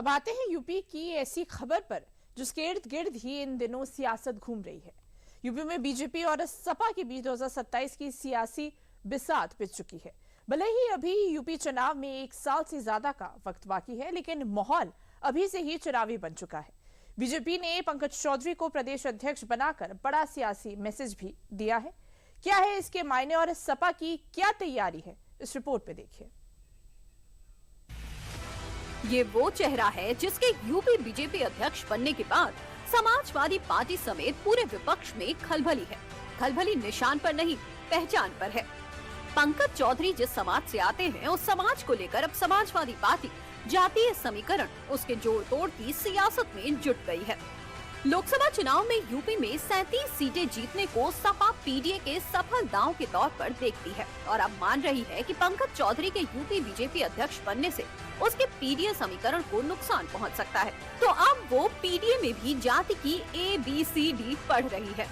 अब आते हैं यूपी की ऐसी खबर पर जिसके इर्द गिर्द ही इन दिनों सियासत घूम रही है। यूपी में बीजेपी और सपा के बीच 2027 की सियासी बिसात बिछ चुकी है। भले ही अभी यूपी चुनाव में 1 साल से ज्यादा का वक्त बाकी है, लेकिन माहौल अभी से ही चुनावी बन चुका है। बीजेपी ने पंकज चौधरी को प्रदेश अध्यक्ष बनाकर बड़ा सियासी मैसेज भी दिया है। क्या है इसके मायने और सपा की क्या तैयारी है, इस रिपोर्ट पे देखिए। ये वो चेहरा है जिसके यूपी बीजेपी अध्यक्ष बनने के बाद समाजवादी पार्टी समेत पूरे विपक्ष में खलबली है। खलबली निशान पर नहीं, पहचान पर है। पंकज चौधरी जिस समाज से आते हैं, उस समाज को लेकर अब समाजवादी पार्टी जातीय समीकरण, उसके जोड़ तोड़ की सियासत में जुट गई है। लोकसभा चुनाव में यूपी में 37 सीटें जीतने को सपा पीडीए के सफल दांव के तौर पर देखती है और अब मान रही है कि पंकज चौधरी के यूपी बीजेपी अध्यक्ष बनने से उसके पीडीए समीकरण को नुकसान पहुंच सकता है। तो अब वो पीडीए में भी जाति की ABCD पढ़ रही है।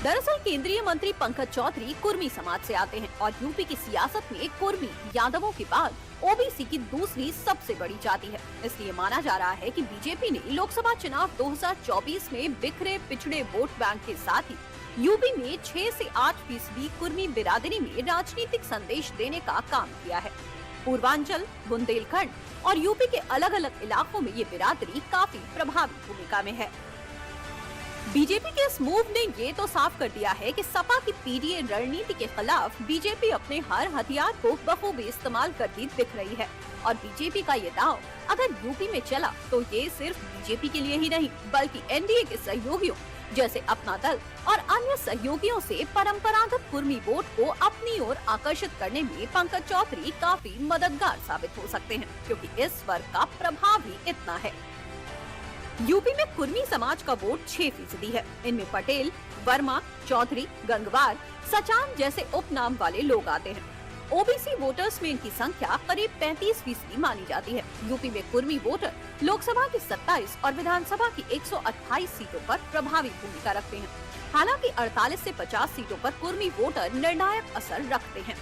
दरअसल केंद्रीय मंत्री पंकज चौधरी कुर्मी समाज से आते हैं और यूपी की सियासत में कुर्मी यादवों के बाद ओबीसी की दूसरी सबसे बड़ी जाति है। इसलिए माना जा रहा है कि बीजेपी ने लोकसभा चुनाव 2024 में बिखरे पिछड़े वोट बैंक के साथ ही यूपी में 6 से 8% कुर्मी बिरादरी में राजनीतिक संदेश देने का काम किया है। पूर्वांचल, बुंदेलखंड और यूपी के अलग अलग इलाकों में ये बिरादरी काफी प्रभावी भूमिका में है। बीजेपी के इस मूव ने ये तो साफ कर दिया है कि सपा की पीडीए रणनीति के खिलाफ बीजेपी अपने हर हथियार को बखूबी इस्तेमाल करती दिख रही है। और बीजेपी का ये दांव अगर यूपी में चला तो ये सिर्फ बीजेपी के लिए ही नहीं, बल्कि एनडीए के सहयोगियों जैसे अपना दल और अन्य सहयोगियों से परंपरागत कुर्मी वोट को अपनी ओर आकर्षित करने में पंकज चौधरी काफी मददगार साबित हो सकते हैं, क्योंकि इस वर्ग का प्रभाव ही इतना है। यूपी में कुर्मी समाज का वोट 6% है। इनमें पटेल, वर्मा, चौधरी, गंगवार, सचान जैसे उपनाम वाले लोग आते हैं। ओबीसी वोटर्स में इनकी संख्या करीब 35% मानी जाती है। यूपी में कुर्मी वोटर लोकसभा की 27 और विधानसभा की 128 सीटों पर प्रभावी भूमिका रखते हैं। हालांकि 48 से 50 सीटों पर कुर्मी वोटर निर्णायक असर रखते हैं।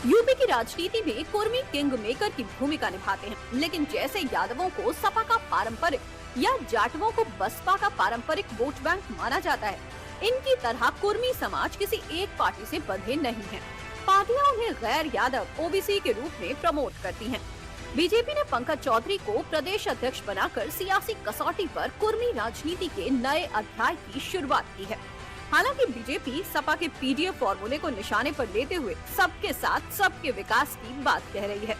यूपी की राजनीति में कुर्मी किंग मेकर की भूमिका निभाते हैं, लेकिन जैसे यादवों को सपा का पारंपरिक या जाटवों को बसपा का पारंपरिक वोट बैंक माना जाता है, इनकी तरह कुर्मी समाज किसी एक पार्टी से बंधे नहीं है। पार्टियां उन्हें गैर यादव ओबीसी के रूप में प्रमोट करती हैं। बीजेपी ने पंकज चौधरी को प्रदेश अध्यक्ष बनाकर सियासी कसौटी पर कुर्मी राजनीति के नए अध्याय की शुरुआत की है। हालांकि बीजेपी सपा के पीडीए फॉर्मूले को निशाने पर लेते हुए सबके साथ सबके विकास की बात कह रही है।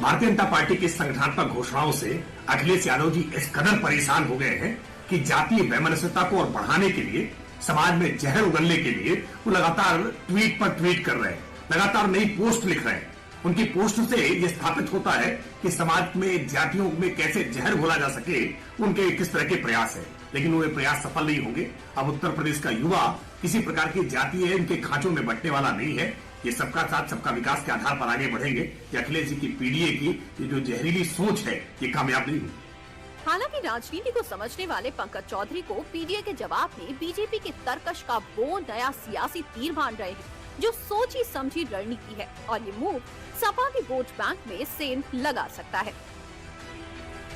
भारतीय जनता पार्टी की संगठनात्मक घोषणाओं से अखिलेश यादव जी इस कदर परेशान हो गए हैं कि जातीय वैमनस्यता को और बढ़ाने के लिए, समाज में जहर उगलने के लिए वो लगातार ट्वीट पर ट्वीट कर रहे हैं, लगातार नई पोस्ट लिख रहे हैं। उनकी पोस्ट से ये स्थापित होता है कि समाज में जातियों में कैसे जहर घोला जा सके, उनके किस तरह के प्रयास है, लेकिन वो प्रयास सफल नहीं होंगे। अब उत्तर प्रदेश का युवा किसी प्रकार की जातीय इनके खांचों में बंटने वाला नहीं है। ये सबका साथ सबका विकास के आधार पर आगे बढ़ेंगे। ये अखिलेश जी की पीडीए की ये जो जहरीली सोच है, ये कामयाब नहीं हुई। हालांकि राजनीति को समझने वाले पंकज चौधरी को पीडीए के जवाब में बीजेपी के तर्कश का वो नया सियासी तीर मान रहे हैं जो सोची समझी रणनीति है, और ये मूव सपा के वोट बैंक में सेंध लगा सकता है।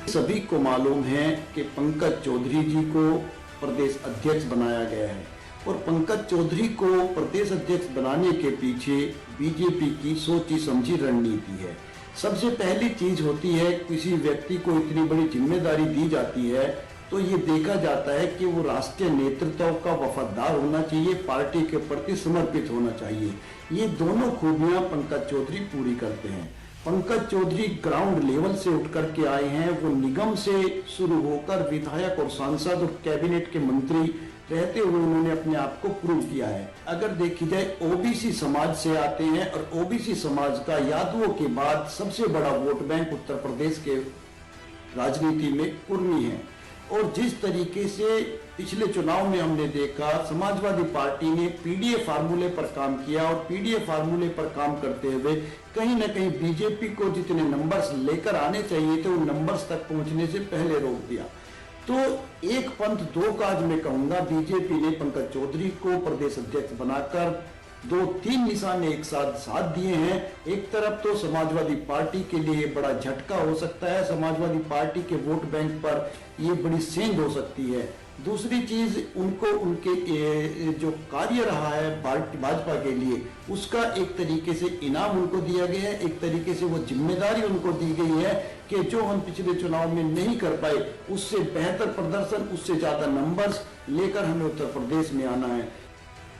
सभी को मालूम है कि पंकज चौधरी जी को प्रदेश अध्यक्ष बनाया गया है और पंकज चौधरी को प्रदेश अध्यक्ष बनाने के पीछे बीजेपी की सोची समझी रणनीति है। सबसे पहली चीज होती है, किसी व्यक्ति को इतनी बड़ी जिम्मेदारी दी जाती है तो ये देखा जाता है कि वो राष्ट्रीय नेतृत्व का वफादार होना चाहिए, पार्टी के प्रति समर्पित होना चाहिए। ये दोनों खूबियां पंकज चौधरी पूरी करते हैं। पंकज चौधरी ग्राउंड लेवल से उठ करके आए हैं। वो निगम से शुरू होकर विधायक और सांसद और कैबिनेट के मंत्री रहते हुए उन्होंने अपने आप को प्रूव किया है। अगर देखी जाए ओबीसी समाज से आते हैं और ओबीसी समाज का यादवों के बाद सबसे बड़ा वोट बैंक उत्तर प्रदेश के राजनीति में कुर्मी है। और जिस तरीके से पिछले चुनाव में हमने देखा, समाजवादी पार्टी ने पीडीए फार्मूले पर काम किया और पीडीए फार्मूले पर काम करते हुए कहीं न कहीं बीजेपी को जितने नंबर्स लेकर आने चाहिए थे उन नंबर्स तक पहुंचने से पहले रोक दिया। तो एक पंथ दो काज में कहूंगा, बीजेपी ने पंकज चौधरी को प्रदेश अध्यक्ष बनाकर 2-3 निशाने एक साथ दिए हैं। एक तरफ तो समाजवादी पार्टी के लिए बड़ा झटका हो सकता है, समाजवादी पार्टी के वोट बैंक पर ये बड़ी सेंध हो सकती है। दूसरी चीज, उनको उनके जो कार्य रहा है भाजपा के लिए, उसका एक तरीके से इनाम उनको दिया गया है, एक तरीके से वो जिम्मेदारी उनको दी गई है कि जो हम पिछले चुनाव में नहीं कर पाए, उससे बेहतर प्रदर्शन, उससे ज्यादा नंबर्स लेकर हमें उत्तर प्रदेश में आना है।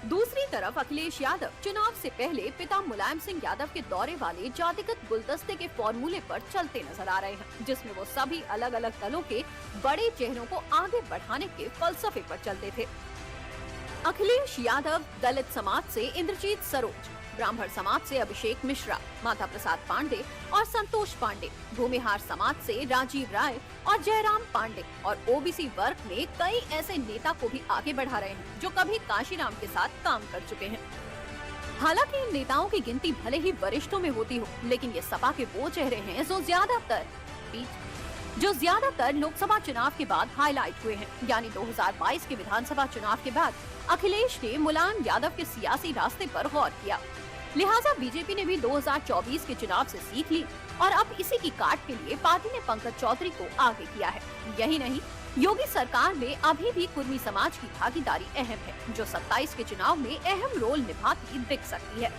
दूसरी तरफ अखिलेश यादव चुनाव से पहले पिता मुलायम सिंह यादव के दौरे वाले जातिगत गुलदस्ते के फॉर्मूले पर चलते नजर आ रहे हैं, जिसमें वो सभी अलग अलग दलों के बड़े चेहरों को आगे बढ़ाने के फलसफे पर चलते थे। अखिलेश यादव दलित समाज से इंद्रजीत सरोज, ब्राह्मण समाज से अभिषेक मिश्रा, माता प्रसाद पांडे और संतोष पांडे, भूमिहार समाज से राजीव राय और जयराम पांडे और ओबीसी वर्ग में कई ऐसे नेता को भी आगे बढ़ा रहे हैं जो कभी काशीराम के साथ काम कर चुके हैं। हालांकि इन नेताओं की गिनती भले ही वरिष्ठों में होती हो, लेकिन ये सपा के वो चेहरे हैं जो ज्यादातर लोकसभा चुनाव के बाद हाईलाइट हुए हैं। यानी 2022 के विधानसभा चुनाव के बाद अखिलेश ने मुलायम यादव के सियासी रास्ते पर गौर किया। लिहाजा बीजेपी ने भी 2024 के चुनाव से सीख ली और अब इसी की काट के लिए पार्टी ने पंकज चौधरी को आगे किया है। यही नहीं, योगी सरकार में अभी भी कुर्मी समाज की भागीदारी अहम है, जो 27 के चुनाव में अहम रोल निभाती दिख सकती है।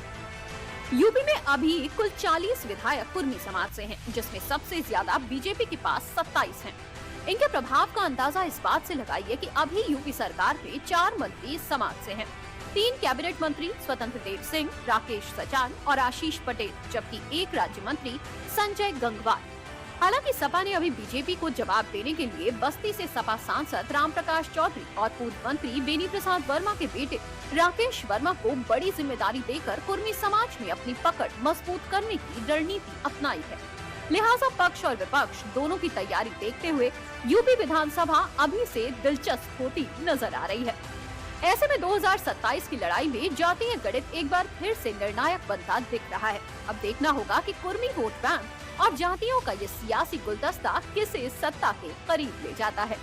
यूपी में अभी कुल 40 विधायक कुर्मी समाज से हैं, जिसमें सबसे ज्यादा बीजेपी के पास 27 हैं। इनके प्रभाव का अंदाजा इस बात से लगाइए कि अभी यूपी सरकार में 4 मंत्री इस समाज से हैं। 3 कैबिनेट मंत्री स्वतंत्र देव सिंह, राकेश सचान और आशीष पटेल, जबकि 1 राज्य मंत्री संजय गंगवार। हालांकि सपा ने अभी बीजेपी को जवाब देने के लिए बस्ती से सपा सांसद रामप्रकाश चौधरी और पूर्व मंत्री बेनी प्रसाद वर्मा के बेटे राकेश वर्मा को बड़ी जिम्मेदारी देकर कुर्मी समाज में अपनी पकड़ मजबूत करने की रणनीति अपनाई है। लिहाजा पक्ष और विपक्ष दोनों की तैयारी देखते हुए यूपी विधानसभा अभी से दिलचस्प होती नजर आ रही है। ऐसे में 2027 की लड़ाई में जातीय गणित एक बार फिर से निर्णायक बनता दिख रहा है। अब देखना होगा कि कुर्मी वोट बैंक और जातियों का ये सियासी गुलदस्ता किसे सत्ता के करीब ले जाता है।